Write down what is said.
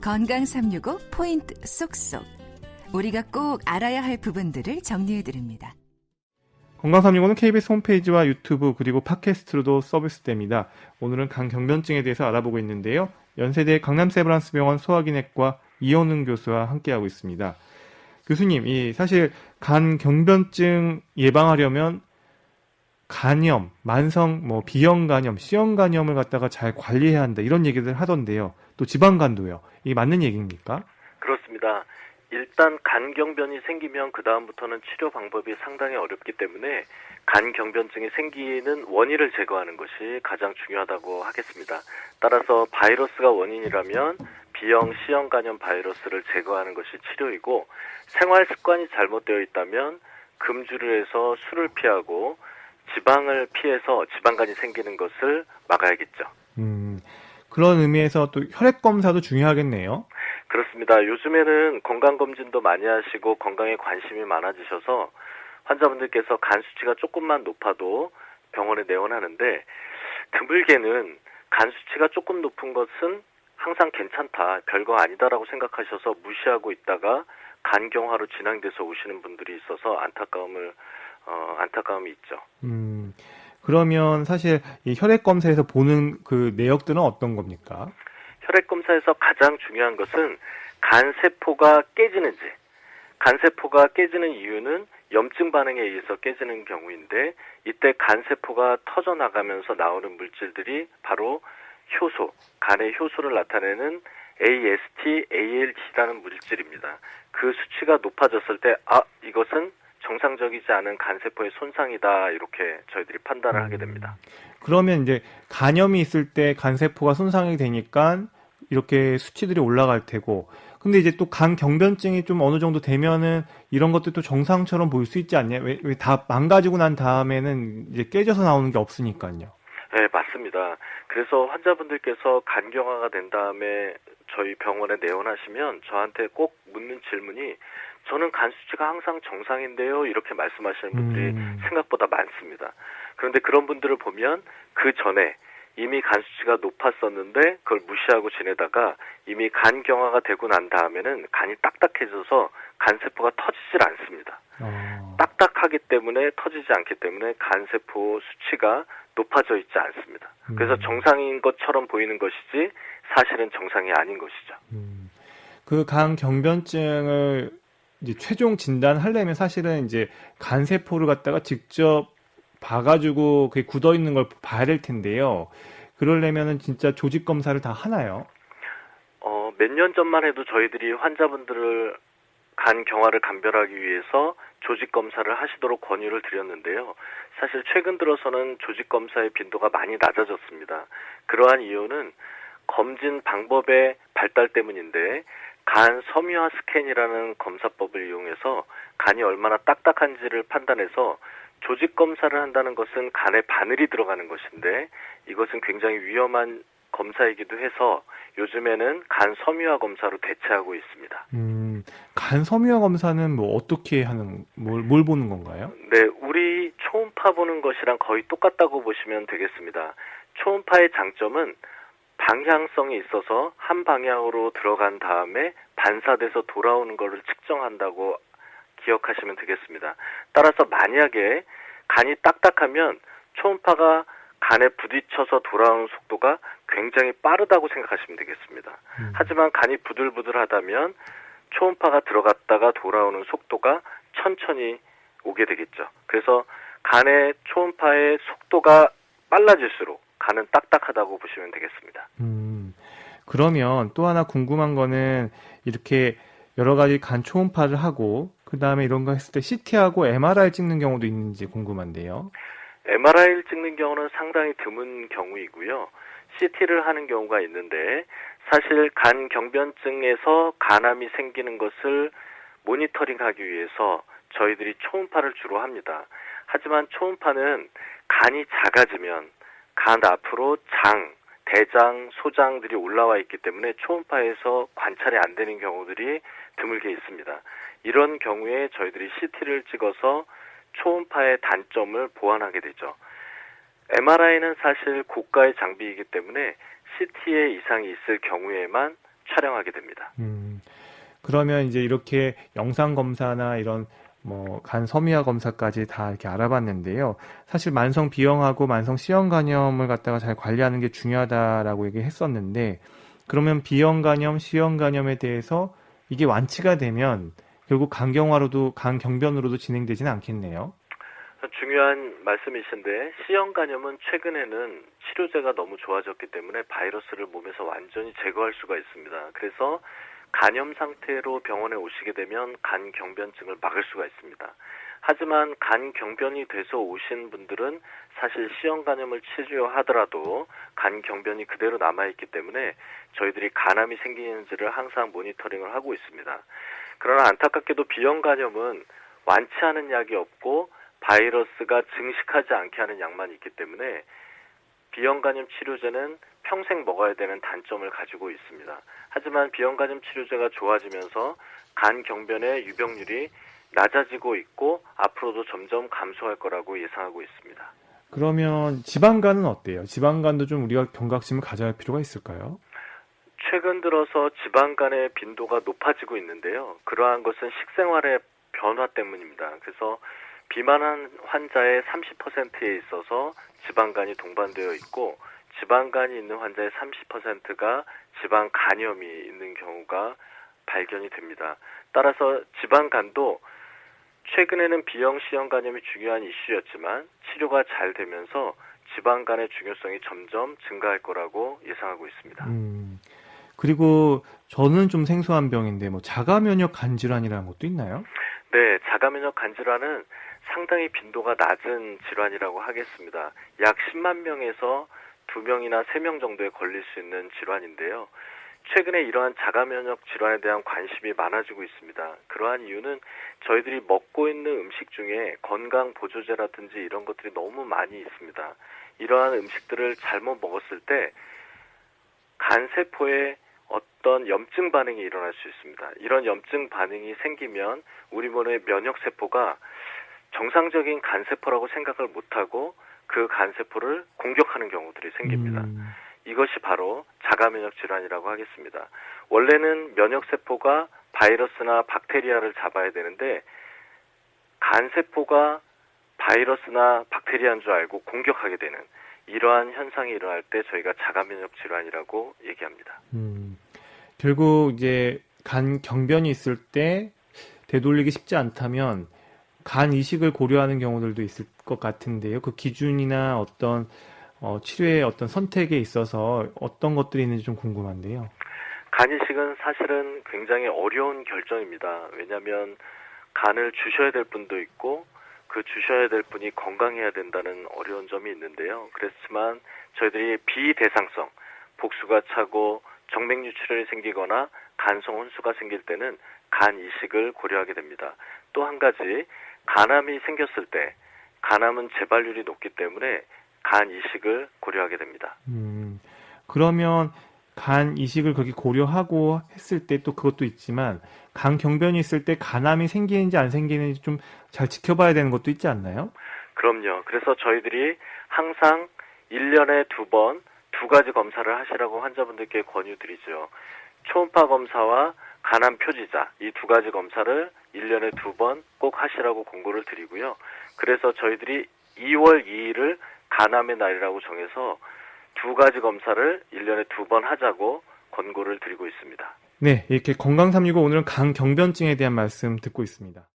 건강 365 포인트 쏙쏙. 우리가 꼭 알아야 할 부분들을 정리해드립니다. 건강 365는 KBS 홈페이지와 유튜브 그리고 팟캐스트로도 서비스됩니다. 오늘은 간 경변증에 대해서 알아보고 있는데요. 연세대 강남세브란스병원 소화기내과 이현웅 교수와 함께하고 있습니다. 교수님, 사실 간 경변증 예방하려면 간염, 만성 B형 간염, C형 간염을 갖다가 잘 관리해야 한다 이런 얘기들 하던데요. 또 지방간도요. 이게 맞는 얘기입니까? 그렇습니다. 일단 간경변이 생기면 그 다음부터는 치료 방법이 상당히 어렵기 때문에 간경변증이 생기는 원인을 제거하는 것이 가장 중요하다고 하겠습니다. 따라서 바이러스가 원인이라면 B형, C형 간염 바이러스를 제거하는 것이 치료이고, 생활 습관이 잘못되어 있다면 금주를 해서 술을 피하고 지방을 피해서 지방간이 생기는 것을 막아야겠죠. 그런 의미에서 또 혈액검사도 중요하겠네요. 그렇습니다. 요즘에는 건강검진도 많이 하시고 건강에 관심이 많아지셔서 환자분들께서 간 수치가 조금만 높아도 병원에 내원하는데, 드물게는 간 수치가 조금 높은 것은 항상 괜찮다, 별거 아니다라고 생각하셔서 무시하고 있다가 간경화로 진행돼서 오시는 분들이 있어서 안타까움이 있죠. 그러면 사실 이 혈액검사에서 보는 그 내역들은 어떤 겁니까? 혈액검사에서 가장 중요한 것은 간세포가 깨지는지, 간세포가 깨지는 이유는 염증 반응에 의해서 깨지는 경우인데, 이때 간세포가 터져나가면서 나오는 물질들이 바로 효소, 간의 효소를 나타내는 AST, ALT라는 물질입니다. 그 수치가 높아졌을 때 이것은 정상적이지 않은 간세포의 손상이다, 이렇게 저희들이 판단을 하게 됩니다. 그러면 이제 간염이 있을 때 간세포가 손상이 되니까 이렇게 수치들이 올라갈 테고, 근데 이제 또 간 경변증이 좀 어느 정도 되면은 이런 것들도 정상처럼 보일 수 있지 않냐? 왜 다 망가지고 난 다음에는 이제 깨져서 나오는 게 없으니까요. 네, 맞습니다. 그래서 환자분들께서 간경화가 된 다음에 저희 병원에 내원하시면 저한테 꼭 묻는 질문이, 저는 간 수치가 항상 정상인데요, 이렇게 말씀하시는 분들이 생각보다 많습니다. 그런데 그런 분들을 보면 그 전에 이미 간 수치가 높았었는데 그걸 무시하고 지내다가 이미 간경화가 되고 난 다음에는 간이 딱딱해져서 간세포가 터지질 않습니다. 딱딱하기 때문에, 터지지 않기 때문에 간세포 수치가 높아져 있지 않습니다. 그래서 정상인 것처럼 보이는 것이지 사실은 정상이 아닌 것이죠. 그 간 경변증을 이제 최종 진단하려면 사실은 이제 간세포를 갖다가 직접 봐가지고 그게 굳어 있는 걸 봐야 될 텐데요. 그러려면은 진짜 조직 검사를 다 하나요? 몇 년 전만 해도 저희들이 환자분들을 간 경화를 감별하기 위해서 조직 검사를 하시도록 권유를 드렸는데요. 사실 최근 들어서는 조직 검사의 빈도가 많이 낮아졌습니다. 그러한 이유는 검진 방법의 발달 때문인데, 간 섬유화 스캔이라는 검사법을 이용해서 간이 얼마나 딱딱한지를 판단해서 조직 검사를 한다는 것은 간에 바늘이 들어가는 것인데, 이것은 굉장히 위험한 검사이기도 해서 요즘에는 간 섬유화 검사로 대체하고 있습니다. 간 섬유화 검사는 뭐 어떻게 뭘 보는 건가요? 네, 우리 초음파 보는 것이랑 거의 똑같다고 보시면 되겠습니다. 초음파의 장점은 방향성이 있어서 한 방향으로 들어간 다음에 반사돼서 돌아오는 것을 측정한다고 기억하시면 되겠습니다. 따라서 만약에 간이 딱딱하면 초음파가 간에 부딪혀서 돌아오는 속도가 굉장히 빠르다고 생각하시면 되겠습니다. 하지만 간이 부들부들하다면 초음파가 들어갔다가 돌아오는 속도가 천천히 오게 되겠죠. 그래서 간의 초음파의 속도가 빨라질수록 간은 딱딱하다고 보시면 되겠습니다. 그러면 또 하나 궁금한 거는, 이렇게 여러 가지 간 초음파를 하고 그 다음에 이런 거 했을 때 CT하고 MRI 찍는 경우도 있는지 궁금한데요. MRI를 찍는 경우는 상당히 드문 경우이고요. CT를 하는 경우가 있는데, 사실 간 경변증에서 간암이 생기는 것을 모니터링하기 위해서 저희들이 초음파를 주로 합니다. 하지만 초음파는 간이 작아지면 간 앞으로 장, 대장, 소장들이 올라와 있기 때문에 초음파에서 관찰이 안 되는 경우들이 드물게 있습니다. 이런 경우에 저희들이 CT를 찍어서 초음파의 단점을 보완하게 되죠. MRI는 사실 고가의 장비이기 때문에 CT에 이상이 있을 경우에만 촬영하게 됩니다. 그러면 이제 이렇게 영상 검사나 이런 간 섬유화 검사까지 다 이렇게 알아봤는데요. 사실 만성 B형하고 만성 C형 간염을 갖다가 잘 관리하는 게 중요하다라고 얘기했었는데, 그러면 B형 간염, C형 간염에 대해서 이게 완치가 되면 결국 간경변으로도 진행되지는 않겠네요. 중요한 말씀이신데, C형 간염은 최근에는 치료제가 너무 좋아졌기 때문에 바이러스를 몸에서 완전히 제거할 수가 있습니다. 그래서 간염 상태로 병원에 오시게 되면 간경변증을 막을 수가 있습니다. 하지만 간경변이 돼서 오신 분들은 사실 C형 간염을 치료하더라도 간경변이 그대로 남아있기 때문에 저희들이 간암이 생기는지를 항상 모니터링을 하고 있습니다. 그러나 안타깝게도 B형 간염은 완치하는 약이 없고 바이러스가 증식하지 않게 하는 약만 있기 때문에 B형 간염 치료제는 평생 먹어야 되는 단점을 가지고 있습니다. 하지만 B형 간염 치료제가 좋아지면서 간경변의 유병률이 낮아지고 있고 앞으로도 점점 감소할 거라고 예상하고 있습니다. 그러면 지방간은 어때요? 지방간도 좀 우리가 경각심을 가져야 할 필요가 있을까요? 최근 들어서 지방간의 빈도가 높아지고 있는데요. 그러한 것은 식생활의 변화 때문입니다. 그래서 비만한 환자의 30%에 있어서 지방간이 동반되어 있고, 지방간이 있는 환자의 30%가 지방간염이 있는 경우가 발견이 됩니다. 따라서 지방간도 최근에는 B형, C형 간염이 중요한 이슈였지만 치료가 잘 되면서 지방간의 중요성이 점점 증가할 거라고 예상하고 있습니다. 그리고 저는 좀 생소한 병인데 자가면역 간질환이라는 것도 있나요? 네, 자가면역 간질환은 상당히 빈도가 낮은 질환이라고 하겠습니다. 약 10만 명에서 2명이나 3명 정도에 걸릴 수 있는 질환인데요. 최근에 이러한 자가면역 질환에 대한 관심이 많아지고 있습니다. 그러한 이유는 저희들이 먹고 있는 음식 중에 건강 보조제라든지 이런 것들이 너무 많이 있습니다. 이러한 음식들을 잘못 먹었을 때 간세포에 어떤 염증 반응이 일어날 수 있습니다. 이런 염증 반응이 생기면 우리 몸의 면역세포가 정상적인 간세포라고 생각을 못하고 그 간세포를 공격하는 경우들이 생깁니다. 이것이 바로 자가면역 질환이라고 하겠습니다. 원래는 면역세포가 바이러스나 박테리아를 잡아야 되는데 간세포가 바이러스나 박테리아인 줄 알고 공격하게 되는 이러한 현상이 일어날 때 저희가 자가면역 질환이라고 얘기합니다. 결국 이제 간 경변이 있을 때 되돌리기 쉽지 않다면 간 이식을 고려하는 경우들도 있을 것 같은데요. 그 기준이나 어떤 치료의 어떤 선택에 있어서 어떤 것들이 있는지 좀 궁금한데요. 간 이식은 사실은 굉장히 어려운 결정입니다. 왜냐하면 간을 주셔야 될 분도 있고 그 주셔야 될 분이 건강해야 된다는 어려운 점이 있는데요. 그렇지만 저희들이 비대상성, 복수가 차고 정맥류출혈이 생기거나 간성 혼수가 생길 때는 간 이식을 고려하게 됩니다. 또 한 가지, 간암이 생겼을 때 간암은 재발률이 높기 때문에 간 이식을 고려하게 됩니다. 그러면 간 이식을 그렇게 고려하고 했을 때 또 그것도 있지만 간 경변이 있을 때 간암이 생기는지 안 생기는지 좀 잘 지켜봐야 되는 것도 있지 않나요? 그럼요. 그래서 저희들이 항상 1년에 2번 2가지 검사를 하시라고 환자분들께 권유드리죠. 초음파 검사와 간암 표지자 이 2가지 검사를 1년에 2번 꼭 하시라고 권고를 드리고요. 그래서 저희들이 2월 2일을 간암의 날이라고 정해서 2가지 검사를 1년에 2번 하자고 권고를 드리고 있습니다. 네, 이렇게 건강365 오늘은 간 경변증에 대한 말씀 듣고 있습니다.